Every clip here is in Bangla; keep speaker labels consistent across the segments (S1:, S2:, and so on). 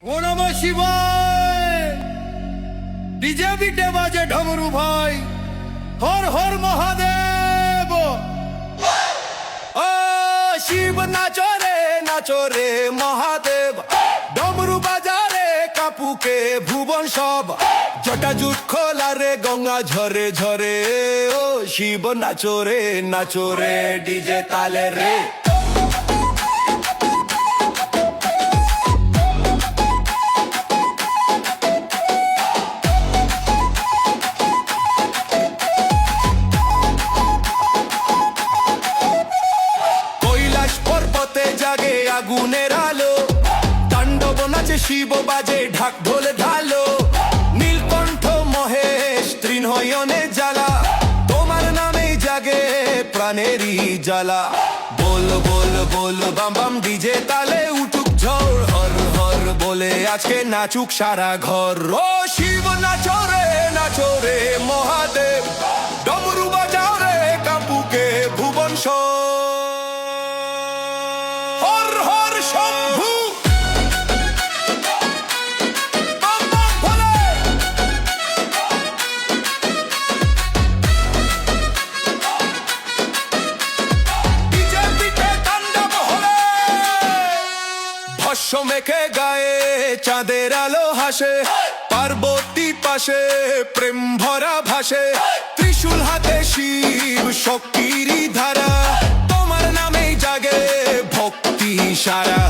S1: ও নমঃ শিবায়। ডিজে বিটে বাজে ঢমরু ভাই, হর হর মহাদেব। ও শিব নাচো রে মহাদেব, ডমরু বাজারে কাপুকে ভুবন সব, জটা জুট খোলা রে গঙ্গা ঝরে ঝরে। ও শিব নাচো রে ডিজে তালে রে। জাগে আগুনের আলো, তাণ্ডব নাচে শিব বাজে ঢাক ঢোলে ঢালো। নীলকণ্ঠ মহেশ তৃণয়নে জ্বালা, তোমার নামেই জাগে প্রাণেরই জ্বালা। বল বল বল বাম বাম ডিজে তালে উঠুক ঝড়, হর হর বলে আজকে নাচুক সারা ঘর। ও শিব নাচো রে মহাদেব, ডমরু বাজাও রে কাপুকে ভুবন সব। মেখে গায়ে চাঁদের আলো হাসে, পার্বতী পাশে প্রেম ভরা ভাসে। ত্রিশূল হাতে শিব শক্তিরই ধারা, তোমার নামেই জাগে ভক্তি সারা।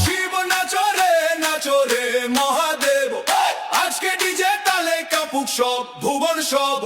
S1: শিব নাচো রে মহাদেব, আজকে ডিজে তালে কাপুক সব ভুবন সব।